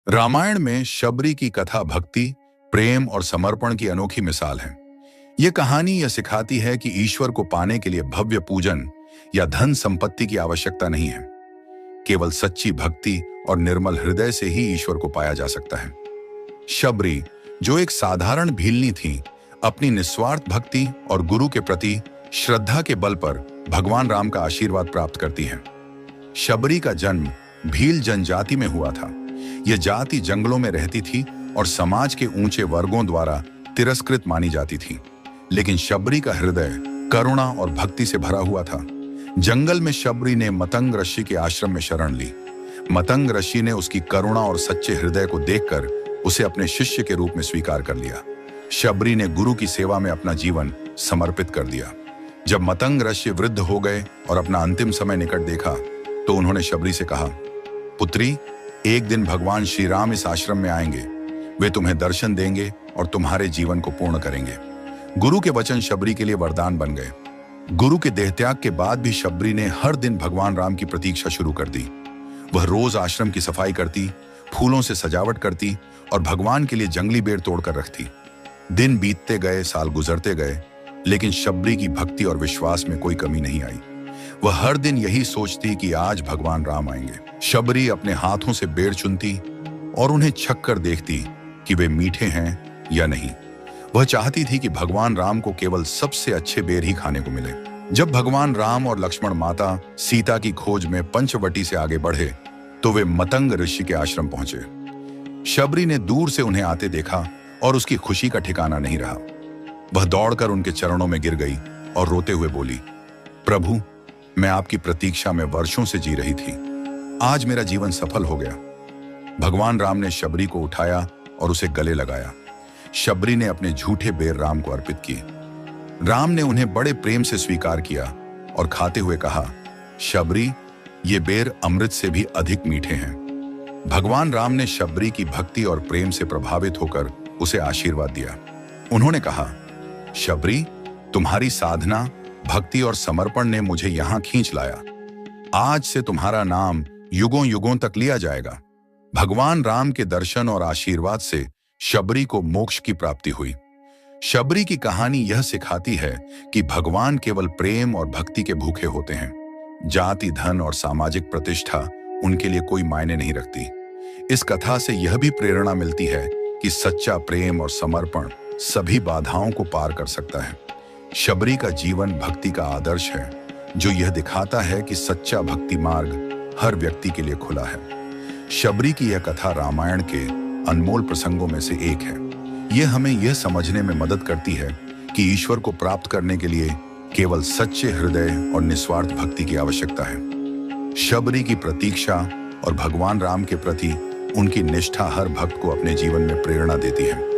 रामायण में शबरी की कथा भक्ति, प्रेम और समर्पण की अनोखी मिसाल है। ये कहानी यह सिखाती है कि ईश्वर को पाने के लिए भव्य पूजन या धन संपत्ति की आवश्यकता नहीं है। केवल सच्ची भक्ति और निर्मल हृदय से ही ईश्वर को पाया जा सकता है। शबरी, जो एक साधारण भीलनी थी, अपनी निस्वार्थ भक्ति और गुरु के प्रति श्रद्धा के बल पर भगवान राम का आशीर्वाद प्राप्त करती है। शबरी का जन्म भील जनजाति में हुआ था। यह जाति जंगलों में रहती थी और समाज के ऊंचे वर्गों द्वारा तिरस्कृत मानी जाती थी। लेकिन शबरी का हृदय करुणा और भक्ति से भरा हुआ था। जंगल में शबरी ने मतंग ऋषि के आश्रम में शरण ली। मतंग ऋषि ने उसकी करुणा और सच्चे हृदय को देखकर उसे अपने शिष्य के रूप में स्वीकार कर लिया। शबरी ने गुरु की सेवा में अपना जीवन समर्पित कर दिया। जब मतंग ऋषि वृद्ध हो गए और अपना अंतिम समय निकट देखा, तो उन्होंने शबरी से कहा, पुत्री, एक दिन भगवान श्री राम इस आश्रम में आएंगे। वे तुम्हें दर्शन देंगे और तुम्हारे जीवन को पूर्ण करेंगे। गुरु के वचन शबरी के लिए वरदान बन गए। गुरु के देहत्याग के बाद भी शबरी ने हर दिन भगवान राम की प्रतीक्षा शुरू कर दी। वह रोज आश्रम की सफाई करती, फूलों से सजावट करती और भगवान के लिए जंगली बेर तोड़कर रखती। दिन बीतते गए, साल गुजरते गए, लेकिन शबरी की भक्ति और विश्वास में कोई कमी नहीं आई। वह हर दिन यही सोचती कि आज भगवान राम आएंगे। शबरी अपने हाथों से बेर चुनती और उन्हें छक कर देखती कि वे मीठे हैं या नहीं। वह चाहती थी कि भगवान राम को केवल सबसे अच्छे बेर ही खाने को मिले। जब भगवान राम और लक्ष्मण माता सीता की खोज में पंचवटी से आगे बढ़े, तो वे मतंग ऋषि के आश्रम पहुंचे। शबरी ने दूर से उन्हें आते देखा और उसकी खुशी का ठिकाना नहीं रहा। वह दौड़कर उनके चरणों में गिर गई और रोते हुए बोली, प्रभु, मैं आपकी प्रतीक्षा में वर्षों से जी रही थी। आज मेरा जीवन सफल हो गया। भगवान राम ने शबरी को उठाया और उसे गले लगाया। शबरी ने अपने झूठे बेर राम को अर्पित किए। राम ने उन्हें बड़े प्रेम से स्वीकार किया और खाते हुए कहा, शबरी, ये बेर अमृत से भी अधिक मीठे हैं। भगवान राम ने शबरी की भक्ति और प्रेम से प्रभावित होकर उसे आशीर्वाद दिया। उन्होंने कहा, शबरी, तुम्हारी साधना, भक्ति और समर्पण ने मुझे यहां खींच लाया। आज से तुम्हारा नाम युगों युगों तक लिया जाएगा। भगवान राम के दर्शन और आशीर्वाद से शबरी को मोक्ष की प्राप्ति हुई। शबरी की कहानी यह सिखाती है कि भगवान केवल प्रेम और भक्ति के भूखे होते हैं। जाति, धन और सामाजिक प्रतिष्ठा उनके लिए कोई मायने नहीं रखती। इस कथा से यह भी प्रेरणा मिलती है कि सच्चा प्रेम और समर्पण सभी बाधाओं को पार कर सकता है। शबरी का जीवन भक्ति का आदर्श है, जो यह दिखाता है कि सच्चा भक्ति मार्ग हर व्यक्ति के लिए खुला है। शबरी की यह कथा रामायण के अनमोल प्रसंगों में से एक है। यह हमें यह समझने में मदद करती है कि ईश्वर को प्राप्त करने के लिए केवल सच्चे हृदय और निस्वार्थ भक्ति की आवश्यकता है। शबरी की प्रतीक्षा और भगवान राम के प्रति उनकी निष्ठा हर भक्त को अपने जीवन में प्रेरणा देती है।